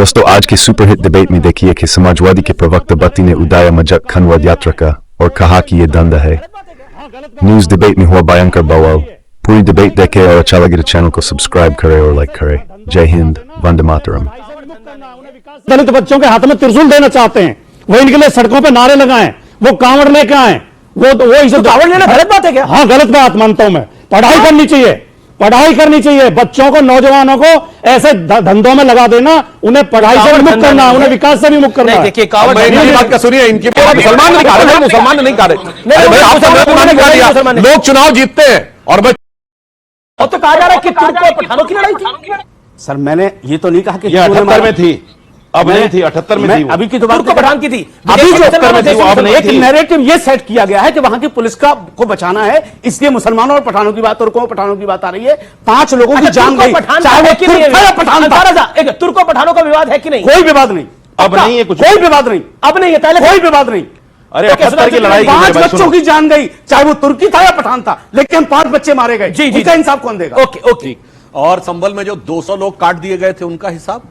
दोस्तों आज की सुपरहिट डिबेट में देखिए कि समाजवादी के प्रवक्ता बत्ती ने उड़ाया मजाक खनवाद यात्रा का और कहा कि ये धंधा है। न्यूज डिबेट में हुआ भयंकर बवाल। पूरी डिबेट देखें और अच्छा लगे तो चैनल को सब्सक्राइब करें और लाइक करें। जय हिंद, वंदे मातरम। दलित बच्चों के हाथ में त्रिशूल देना चाहते हैं, वो इनके लिए सड़कों पे नारे लगाएं, वो कांवड़ लेके आए, वो इसे कांवड़ लेना गलत बात है क्या? हाँ गलत बात मानता हूं मैं। पढ़ाई करनी चाहिए, पढ़ाई करनी चाहिए। बच्चों को, नौजवानों को ऐसे धंधों में लगा देना, उन्हें पढ़ाई से भी मुक्त करना, उन्हें विकास से भी मुक्त करना। देखिए कांवड़ बात का सुनिए, इनकी मुसलमान नहीं कहा रहे, मुसलमान नहीं कहा रहे। लोग चुनाव जीतते हैं और तो कहा जा रहा है कि तुर्क और पठानों की लड़ाई थी। सर मैंने ये तो नहीं कहा कि 78 में थी, अब नहीं थी, 78 में थी। अभी की तो बात पठान की थी, अभी जो 78 में थी, वो अब नहीं थी। नैरेटिव ये सेट किया गया है कि वहां की पुलिस को बचाना है, इसलिए मुसलमानों और पठानों की बात, तुर्कों और पठानों की बात आ रही है। 5 लोगों की जान गई, चाहे वो पठान था। तुर्कों पठानों का विवाद है कि नहीं? कोई विवाद नहीं, अब नहीं है, कुछ कोई विवाद नहीं, अब नहीं है, पहले कोई विवाद नहीं। अरे 78 की लड़ाई 5 बच्चों की जान गई, चाहे वो तुर्की था या पठान था, लेकिन 5 बच्चे मारे गए। जी, उसका इंसाफ कौन देगा? Okay okay. और संभल में जो 200 लोग काट दिए गए थे, उनका हिसाब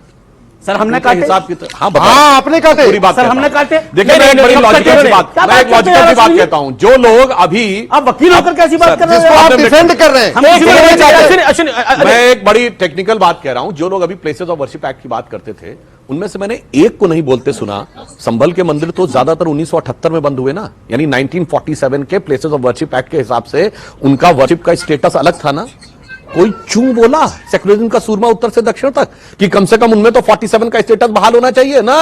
सर हमने काटे हिसाब की हाँ आपने काटे पूरी बात सर, हमने काटे। देखिए मैं एक बड़ी लॉजिकल सी बात, मैं एक लॉजिकल सी बात कहता हूं। जो लोग अभी आप वकील होकर कैसी बात कर रहे हैं? आप डिफेंड कर रहे हैं। मैं एक बड़ी टेक्निकल बात कह रहा हूं। जो लोग अभी प्लेसेस ऑफ वर्शिप एक्ट की बात करते थे, उनमें से मैंने एक को नहीं बोलते सुना। संभल के मंदिर तो ज्यादातर 1978 में बंद हुए ना, यानी 1947 के प्लेसेस ऑफ वर्शिप एक्ट के हिसाब से उनका वर्शिप का स्टेटस अलग था ना। कोई चू बोला सेकुलरिज्म का सूरमा उत्तर से दक्षिण तक कि कम से कम उनमें तो 47 का स्टेटस बहाल होना चाहिए ना।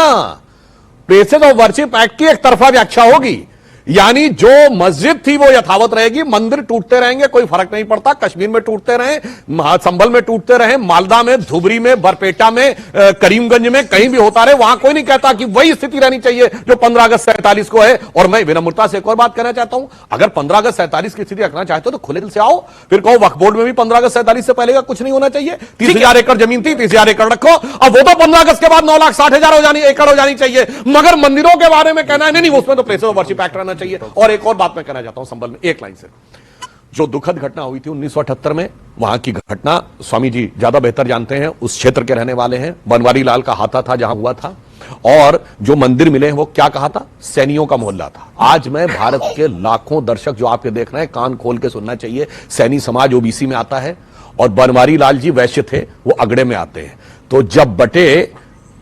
प्लेसेस ऑफ वर्शिप एक्ट की एक तरफा व्याख्या होगी, यानी जो मस्जिद थी वो यथावत रहेगी, मंदिर टूटते रहेंगे, कोई फर्क नहीं पड़ता। कश्मीर में टूटते रहे, संभल में टूटते रहे, मालदा में, धुबरी में, बरपेटा में, करीमगंज में, कहीं भी होता रहे। वहां कोई नहीं कहता कि वही स्थिति रहनी चाहिए जो 15 अगस्त 47 को है। और मैं विनम्रता से एक और बात कहना चाहता हूं, अगर 15 अगस्त 47 की स्थिति रखना चाहते हो तो खुले दिल से आओ, फिर कहो वक्फ बोर्ड में भी 15 अगस्त 47 से पहले का कुछ नहीं होना चाहिए। 30,000 एकड़ जमीन थी, 30,000 एकड़ रखो। अब वो तो 15 अगस्त के बाद 9,60,000 एकड़ हो जानी चाहिए, मगर मंदिरों के बारे में कहना है नहीं, उसमें तो प्लेसेस ऑफ वर्शिप एक्ट रहना चाहिए। और एक और बात मैं कहना चाहता हूं संभल में एक लाइन से, जो दुखद घटना हुई थी 1978 में, वहां की घटना स्वामी जी ज्यादा बेहतर जानते हैं, उस क्षेत्र के रहने वाले हैं। बनवारी लाल का हाथा था जहां हुआ था, और जो मंदिर मिले हैं वो क्या कहा था, सैनियों का मोहल्ला था। आज मैं भारत के लाखों दर्शक जो आपके देख रहे हैं, कान खोल के सुनना चाहिए। सैनी समाज ओबीसी में आता है और बनवारी लाल जी वैश्य थे, वो अगड़े में आते हैं। तो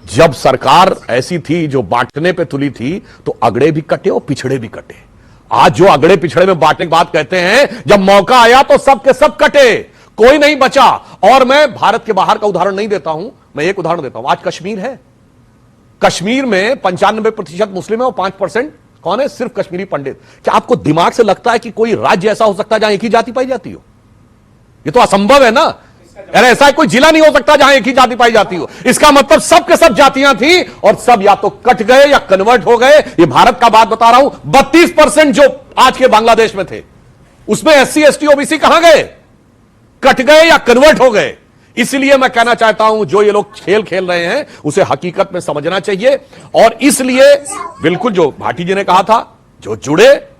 जब सरकार ऐसी थी जो बांटने पे तुली थी, तो अगड़े भी कटे और पिछड़े भी कटे। आज जो अगड़े पिछड़े में बांटने की बात कहते हैं, जब मौका आया तो सब के सब कटे, कोई नहीं बचा। और मैं भारत के बाहर का उदाहरण नहीं देता हूं, मैं एक उदाहरण देता हूं। आज कश्मीर है, कश्मीर में 95% मुस्लिम है और 5% कौन है, सिर्फ कश्मीरी पंडित। क्या आपको दिमाग से लगता है कि कोई राज्य ऐसा हो सकता है जहां एक ही जाति पाई जाती हो? ये तो असंभव है ना। अरे ऐसा कोई जिला नहीं हो सकता जहां एक ही जाति पाई जाती हो। इसका मतलब सब के सब जातियां थी और सब या तो कट गए या कन्वर्ट हो गए। ये भारत का बात बता रहा हूं। 32% जो आज के बांग्लादेश में थे, उसमें SC ST OBC कहां गए? कट गए या कन्वर्ट हो गए। इसलिए मैं कहना चाहता हूं, जो ये लोग खेल खेल रहे हैं उसे हकीकत में समझना चाहिए। और इसलिए बिल्कुल जो भाटी जी ने कहा था, जो जुड़े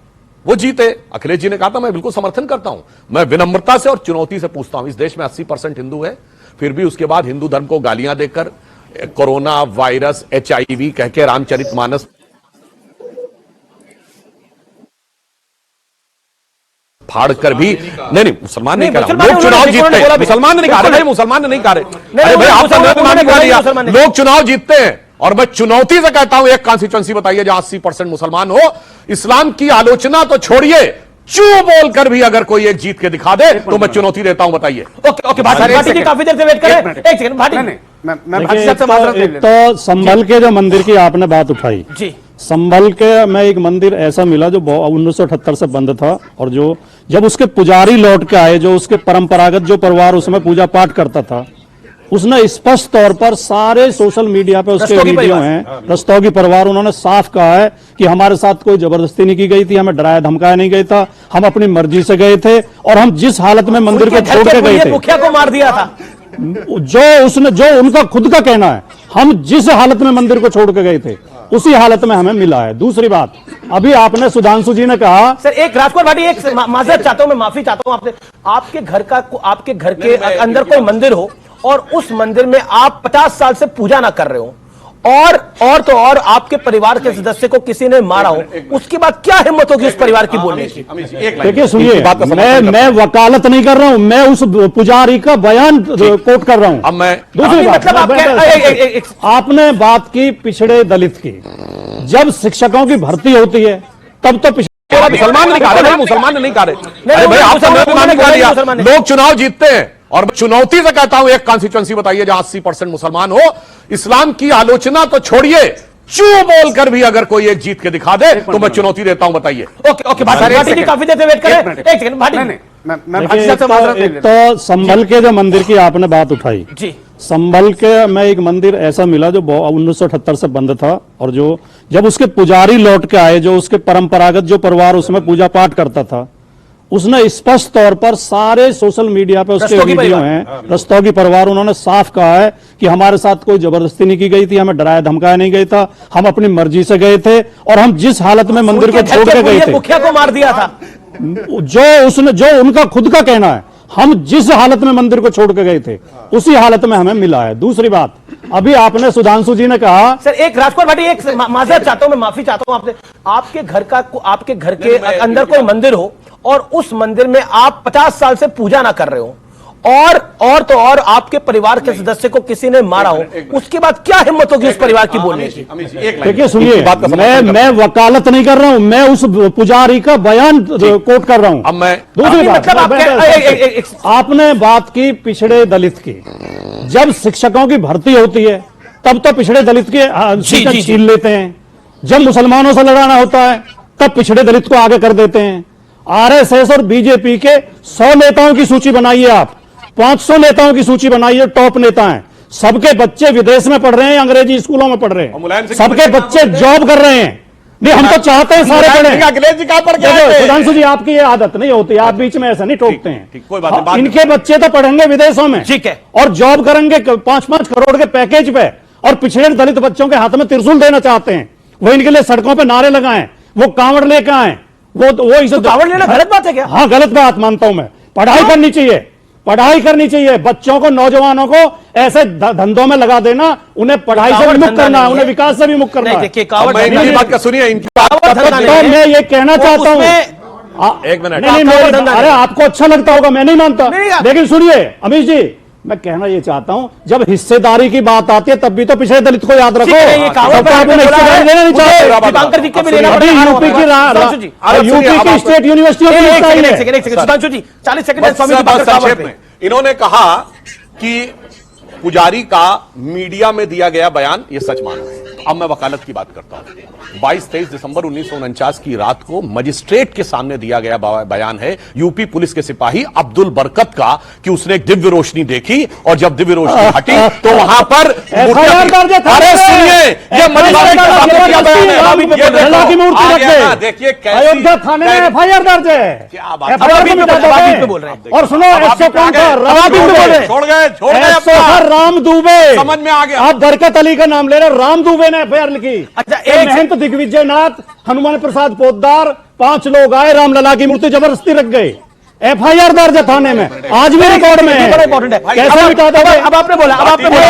वो जीते। अखिलेश जी ने कहा था, मैं बिल्कुल समर्थन करता हूं। मैं विनम्रता से और चुनौती से पूछता हूं, इस देश में 80% हिंदू है, फिर भी उसके बाद हिंदू धर्म को गालियां देकर, कोरोना वायरस, HIV कह के रामचरितमानस फाड़ कर भी नहीं मुसलमान नहीं कह रहा, लोग चुनाव जीतते हैं। मुसलमान नहीं कह रहे, मुसलमान नहीं कह रहे। अरे भाई आप लोग चुनाव जीतते हैं, और मैं चुनौती से कहता हूं, एक कॉन्स्टिट्यूएंसी बताइए जहां 80% मुसलमान हो। इस्लाम की आलोचना तो छोड़िए, चू बोलकर भी अगर कोई एक जीत के दिखा दे तो मैं चुनौती देता हूं, बताइए। ओके भाटी जी काफी देर से वेट करें, एक सेकंड भाटी। तो संभल के जो मंदिर की आपने बात उठाई जी, संभल के में एक मंदिर ऐसा मिला जो 1978 से बंद था, और जो जब उसके पुजारी लौट के आए, जो उसके परंपरागत जो परिवार उसमें पूजा पाठ करता था, उसने स्पष्ट तौर पर सारे सोशल मीडिया पे उसके वीडियो हैं, रस्तोगी परिवार, उन्होंने साफ कहा है कि हमारे साथ कोई जबरदस्ती नहीं की गई थी, हमें डराया धमकाया नहीं गया था, हम अपनी मर्जी से गए थे, और हम जिस हालत में मंदिर को छोड़ के गए थे, मुखिया को मार दिया था, जो उनका खुद का कहना है, हम जिस हालत में मंदिर को छोड़ के गए थे उसी हालत में हमें मिला है। दूसरी बात, अभी आपने सुधांशु जी ने कहा, सर एक राजकुमार भाटी, एक माजरत चाहता हूं, मैं माफी चाहता हूं आपसे, आपके घर के अंदर कोई मंदिर हो और उस मंदिर में आप 50 साल से पूजा ना कर रहे हो, और तो और आपके परिवार के सदस्य को किसी ने मारा हो, उसके बाद क्या हिम्मत होगी उस परिवार की बोलने की? देखिए सुनिए, मैं वकालत नहीं कर रहा हूं, मैं उस पुजारी का बयान कोट कर रहा हूं। अब मैं दूसरी बात, मतलब आपने बात की पिछड़े दलित की, जब शिक्षकों की भर्ती होती है तब तो मुसलमान नहीं कहा रहे, मुसलमान नहीं कहा रहे। अरे भाई आपने मुसलमान नहीं कहा दिया। लोग चुनाव जीतते हैं और चुनौती से कहता हूं, एक कॉन्स्टिट्यूएंसी बताइए जहां 80% मुसलमान हो। इस्लाम की आलोचना तो छोड़िए, चू बोलकर भी अगर कोई एक जीत के दिखा दे तो मैं चुनौती देता हूं, बताइए। ओके भाटी जी काफी देर से वेट करें, एक सेकंड भाटी। एक तो संभल के जो मंदिर की आपने बात उठाई जी, संभल के में एक मंदिर ऐसा मिला जो 1978 से बंद था, और जो जब उसके पुजारी लौट के आए, जो उसके परंपरागत जो परिवार उसमें पूजा पाठ करता था, उसने स्पष्ट तौर पर सारे सोशल मीडिया पे उसके वीडियो हैं, रस्तोगी परिवार, उन्होंने साफ कहा है कि हमारे साथ कोई जबरदस्ती नहीं की गई थी, हमें डराया धमकाया नहीं गया था, हम अपनी मर्जी से गए थे, और हम जिस हालत में मंदिर को छोड़ के गए थे, मुखिया को मार दिया था, जो उनका खुद का कहना है, हम जिस हालत में मंदिर को छोड़ के गए थे उसी हालत में हमें मिला है। दूसरी बात, अभी आपने सुधांशु जी ने कहा, सर एक राजकुमार भाटी, एक माजरत चाहता हूं, मैं माफी चाहता हूं आपसे, आपके घर के अंदर कोई मंदिर हो और उस मंदिर में आप 50 साल से पूजा ना कर रहे हो, और तो और आपके परिवार के सदस्य को किसी ने मारा हो, उसके बाद क्या हिम्मत होगी उस परिवार की बोलने की? देखिए सुनिए, मैं वकालत नहीं कर रहा हूं, मैं उस पुजारी का बयान कोट कर रहा हूं। अब मैं दूसरी बात, मतलब आपने बात की पिछड़े दलित की, जब शिक्षकों की भर्ती होती है तब तो पिछड़े दलित के छीन लेते हैं, जब मुसलमानों से लड़ाना होता है तब पिछड़े दलित को आगे कर देते हैं। आरएसएस और बीजेपी के 100 नेताओं की सूची बनाइए, आप 500 नेताओं की सूची बनाइए, टॉप नेता हैं, सबके बच्चे विदेश में पढ़ रहे हैं, अंग्रेजी स्कूलों में पढ़ रहे हैं, सबके बच्चे जॉब कर रहे हैं। नहीं, हम तो चाहते हैं सारे पढ़ें। सुधांशु जी, आपकी ये आदत नहीं होती, आप बीच में ऐसा नहीं टोकते हैं। इनके बच्चे तो पढ़ेंगे विदेशों में, ठीक है, और जॉब करेंगे 5-5 करोड़ के पैकेज पे, और पिछड़े दलित बच्चों के हाथ में त्रिशूल देना चाहते हैं, वो इनके लिए सड़कों पर नारे लगाएं, वो कांवड़ लेकर आए, वो इसे कांवड़ लेना गलत बात है क्या? हाँ, गलत बात मानता हूं मैं। पढ़ाई करनी चाहिए, पढ़ाई करनी चाहिए, बच्चों को, नौजवानों को ऐसे धंधों में लगा देना, उन्हें पढ़ाई से विमुक्त करना है, उन्हें विकास से विमुक्त करना है। इनकी बात का सुनिए, इनकी तो मैं ये कहना चाहता हूं, एक मिनट, नहीं, अरे आपको अच्छा लगता होगा, मैं नहीं मानता, लेकिन सुनिए अमीश जी, मैं कहना ये चाहता हूं, जब हिस्सेदारी की बात आती है तब भी तो पिछड़े दलित को याद रखो। यूपी की स्टेट यूनिवर्सिटी, सुधांशु जी 40 सेकंड। इन्होंने कहा कि पुजारी का मीडिया में दिया गया बयान ये सच मानो है। अब मैं वकालत की बात करता हूं। 22-23 दिसंबर 1949 की रात को मजिस्ट्रेट के सामने दिया गया बयान है यूपी पुलिस के सिपाही अब्दुल बरकत का, कि उसने एक दिव्य रोशनी देखी, और जब दिव्य रोशनी हटी तो वहां पर, अरे सुनिए, ये मजिस्ट्रेट के सामने दिया बयान है, देखिए अयोध्या थाने में एफआईआर दर्ज है, क्या बात बोल रहे हैं, और सुनो, छोड़ गए राम दुबे, समझ में आ गया, आप बरकत अली का नाम ले रहे, राम दुबे ने एफआईआर लिखी। अच्छा, महंत दिग्विजय नाथ, हनुमान प्रसाद पोद्दार, 5 लोग आए, रामलला की मूर्ति जबरदस्ती रख गए, एफआईआर दर्ज थाने में, आज भी रिकॉर्ड में है। कैसे मिटा दोगे? अब आपने बोला,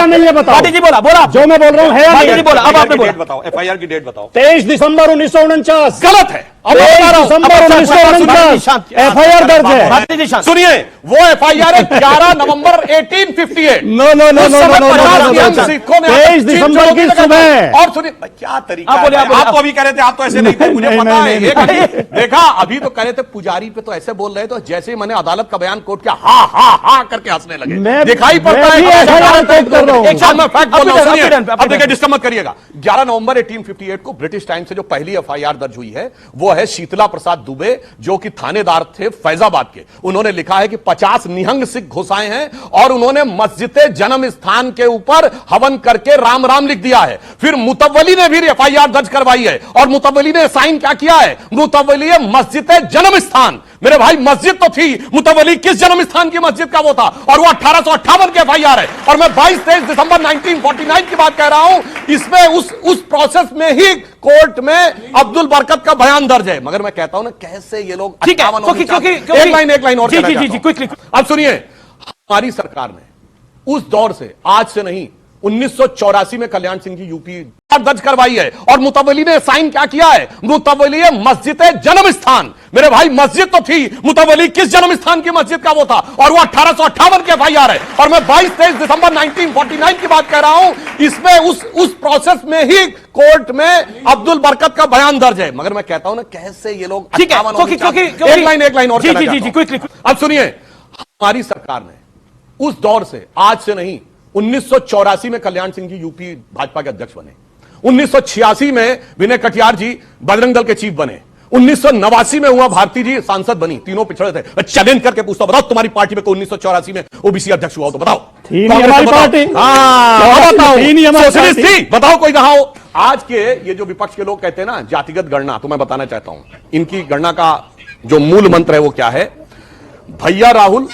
नहीं है, बताओ जी, बोला जो मैं बोल रहा हूँ है, बोला, अब आपने बोला, बताओ एफआईआर की डेट बताओ। 23 दिसंबर 1949 गलत है, 23 दिसंबर 1949 एफआईआर दर्ज है। सुनिए, वो एफआईआर है 11 नवंबर 1858। नो 23 दिसंबर की सुबह। और सुनिए, क्या तरीका है, आप तो अभी कह रहे थे, आप तो ऐसे नहीं थे, मुझे पता है। देखा, अभी तो कह रहे थे पुजारी पे तो ऐसे बोल रहे थे, जैसे ही मैंने अदालत का बयान कोट किया, हा करके हंसने लगे, दिखाई पड़ता है। अब देखिए, डिस्टर्ब मत करिएगा। 11 नवंबर 1858 को ब्रिटिश टाइम से जो पहली एफआईआर दर्ज हुई है वो है शीतला प्रसाद दुबे, जो कि थानेदार थे फैजाबाद के। उन्होंने लिखा है कि 50 निहंग सिख घुसाए हैं, और उन्होंने मस्जिद जन्म स्थान के ऊपर हवन करके राम राम लिख दिया है। फिर मुतव्वली ने भी एफआईआर दर्ज करवाई है, और मुतव्वली ने साइन क्या किया है, मुतव्वली मस्जिद जन्म स्थान। मेरे भाई, मस्जिद तो थी, मुतव्वली किस जन्म स्थान की मस्जिद का वो था, और वो 1858 के एफआईआर है। और मैं 22-23 दिसंबर 1949 की बात कह रहा हूं, इसमें उस प्रोसेस में ही कोर्ट में अब्दुल बरकत का बयान दर्ज है। मगर मैं कहता हूं ना, कैसे ये लोग, ठीक है, एक लाइन और, जी, क्विकली। अब सुनिए, हमारी सरकार ने उस दौर से, आज से नहीं, 1984 में कल्याण सिंह जी यूपी दर्ज करवाई है। और मुतवली ने साइन क्या किया है? मुतवली मस्जिद जन्म स्थान। मेरे भाई मस्जिद तो थी, मुतवली किस जन्म स्थान की मस्जिद का वो था, और वो 1858 के FIR है। और मैं 22-23 दिसंबर 1949 की बात कह रहा हूं। इसमें उस प्रोसेस में ही कोर्ट में अब्दुल बरकत का बयान दर्ज है। मगर मैं कहता हूं ना, कैसे ये लोग, ठीक है, एक लाइन और कहना चाहता हूं। अब सुनिए, हमारी सरकार ने उस दौर से, आज से नहीं, 1984 में कल्याण सिंह जी यूपी भाजपा के अध्यक्ष बने, 1986 में विनय कटियार जी बजरंग दल के चीफ बने, 1989 में हुआ भारती जी सांसद बनी, तीनों पिछड़े थे। मैं चैलेंज करके पूछता हूं, बताओ तुम्हारी पार्टी में कोई 1984 में ओबीसी अध्यक्ष हुआ हो तो बताओ। हमारी पार्टी, सोशलिस्ट थी, बताओ कोई रहा हो। आज के ये जो विपक्ष के लोग कहते हैं ना जातिगत गणना, तो मैं बताना चाहता हूं, इनकी गणना का जो मूल मंत्र है वो क्या है? भैया राहुल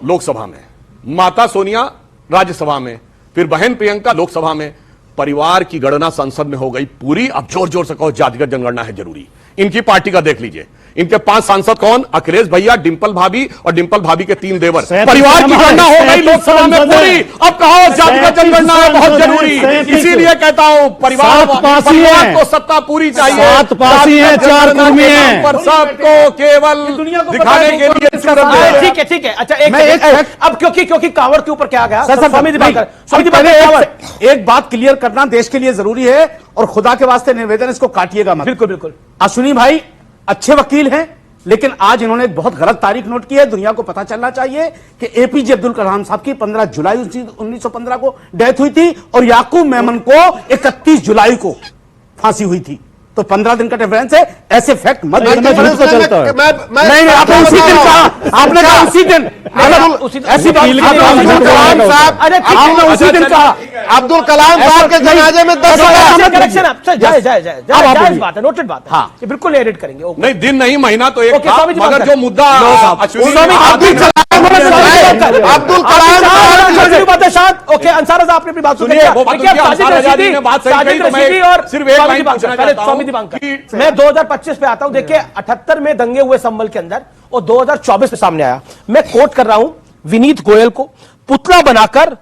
लोकसभा में, माता सोनिया राज्यसभा में, फिर बहन प्रियंका लोकसभा में, परिवार की गणना संसद में हो गई पूरी। अब जोर जोर से कहो जातिगत जनगणना है जरूरी। इनकी पार्टी का देख लीजिए, इनके 5 सांसद कौन? अखिलेश भैया, डिंपल भाभी और डिंपल भाभी के 3 देवर। परिवार की गणना हो गई लोकसभा में पूरी। अब कहो जातिगत जनगणना है बहुत जरूरी। इसीलिए कहता हूं परिवार को सत्ता पूरी चाहिए। 7 पासी हैं, 4 कर्मी हैं, पर सबको केवल दिखाने के लिए। ठीक है। अच्छा, अब क्योंकि कांवड़ के ऊपर क्या गया, एक बात क्लियर करना देश के लिए जरूरी है, और खुदा के वास्ते निवेदन, इसको काटिएगा मत। बिल्कुल। अश्विनी भाई अच्छे वकील हैं, लेकिन आज इन्होंने एक बहुत गलत तारीख नोट की है। दुनिया को पता चलना चाहिए कि एपीजे अब्दुल कलाम साहब की 15 जुलाई 1915 को डेथ हुई थी, और याकूब मेमन को 31 जुलाई को फांसी हुई थी। तो 15 दिन का डिफरेंस है। ऐसे फैक्ट मत नहीं, आपने उसी दिन कहा, आपने कहा उसी दिन, ऐसी बात आपने उसी दिन कहा। अब्दुल कलाम साहब के जनाजे में 10 जायज बात है, नोटेड बात है। हाँ, बिल्कुल एडिट करेंगे। नहीं, दिन नहीं, महीना तो एक था, मगर जो मुद्दा अब्दुल कलाम ओके, अंसार साहब आपने अपनी बात सुनिए। मैं 2025 पे आता हूं। देखिए, 78 में दंगे हुए संभल के अंदर, और 2024 में सामने आया। मैं कोट कर रहा हूं विनीत गोयल को, पुतला बनाकर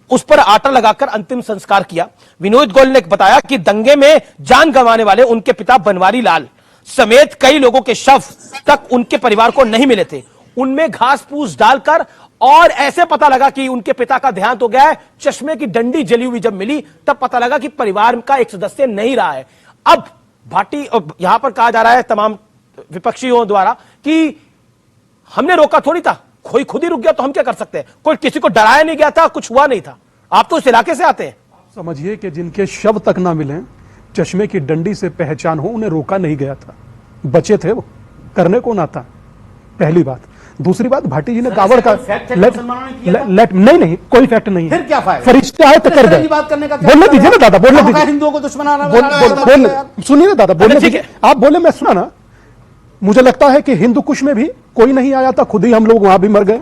उस पर आटा लगाकर अंतिम संस्कार किया। विनोद गोयल ने बताया कि दंगे में जान गंवाने वाले उनके पिता बनवारी लाल समेत कई लोगों के शव तक उनके परिवार को नहीं मिले थे। उनमें घास फूस डालकर, और ऐसे पता लगा कि उनके पिता का देहांत हो गया है। चश्मे की डंडी जली हुई जब मिली, तब पता लगा कि परिवार का एक सदस्य नहीं रहा है। अब भाटी, यहां पर कहा जा रहा है तमाम विपक्षियों द्वारा कि हमने रोका थोड़ी था, कोई खुद ही रुक गया तो हम क्या कर सकते हैं? कोई किसी को डराया नहीं गया था, कुछ हुआ नहीं था। आप तो इस इलाके से आते हैं। समझिए कि जिनके शव तक ना मिले, चश्मे की डंडी से पहचान हो, उन्हें रोका नहीं गया था, बचे थे वो, करने को ना था। पहली बात। दूसरी बात, भाटी जी ने कावड़ का नहीं, कोई फैक्ट नहीं है। फिर क्या फायदा? फरिश्ते आए तो कर दे। बोलने दीजिए ना दादा, बोलने दीजिए। हिंदुओं को दुश्मन सुनिए ना दादा, बोलने दीजिए। आप बोले, मैं सुना ना। मुझे लगता है कि हिंदू कुश में भी कोई नहीं आया था, खुद ही हम लोग वहां भी मर गए।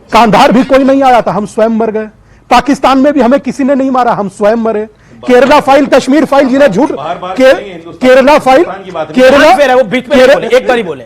कांधार भी कोई नहीं आया था, हम स्वयं मर गए। पाकिस्तान में भी हमें किसी ने नहीं मारा, हम स्वयं मरे। केरला फाइल, कश्मीर फाइल, जिन्हें झूठ, केरला फाइल, एक बार ही बोले,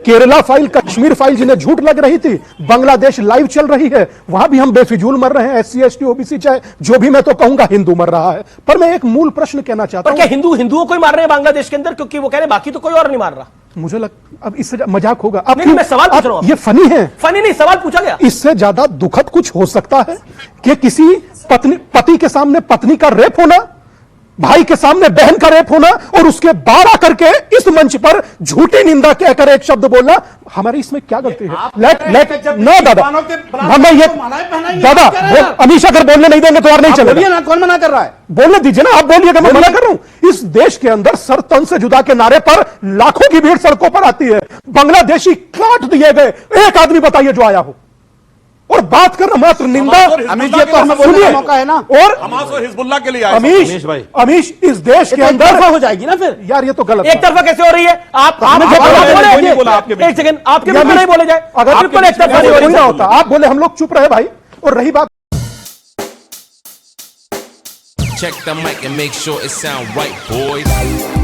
केरला फाइल, कश्मीर फाइल जिन्हें झूठ लग रही थी, बांग्लादेश लाइव चल रही है, वहां भी हम बेफिजूल मर रहे हैं। SC ST OBC चाहे जो भी, मैं तो कहूंगा हिंदू मर रहा है। पर मैं एक मूल प्रश्न कहना चाहता हूं, क्या हिंदुओं को ही मार रहे हैं बांग्लादेश के अंदर? क्योंकि वो कह रहे हैं बाकी तो कोई और नहीं मार रहा। मुझे अब इससे मजाक होगा। अब नहीं, मैं सवाल पूछ रहा हूं। ये फनी है? फनी नहीं, सवाल पूछा गया। इससे ज्यादा दुखद कुछ हो सकता है कि किसी पति के सामने पत्नी का रेप होना, भाई के सामने बहन का रेप होना, और उसके बाद आकर के इस मंच पर झूठी निंदा कहकर एक शब्द बोलना। हमारी इसमें क्या गलती है? नो दादा, हमें ये दादा अमीश अगर बोलने नहीं देंगे तो और नहीं चलेगा। कौन मना कर रहा है? बोलने दीजिए ना, आप बोलिएगा, मैं मना कर रहा हूं। इस देश के अंदर सर तन से जुदा के नारे पर लाखों की भीड़ सड़कों पर आती है। बांग्लादेशी काट दिए गए, एक आदमी बताइए जो आया हो। और बात करना मात्र निंदा। अमीश जी, तो हमें बोलने का मौका है ना। और हमास और हिजबुल्लाह के लिए अमीश इस देश के अंदर हो जाएगी ना फिर। यार ये तो गलत, एक तरफा कैसे हो रही है? आप बोले, एक सेकंड, आपके बिल्कुल नहीं बोले जाए। अगर बिल्कुल एक तरफा नहीं ना होता, आप बोले, हम लोग चुप रहे भाई। और रही बात, check the mic and make sure it sound right, boys.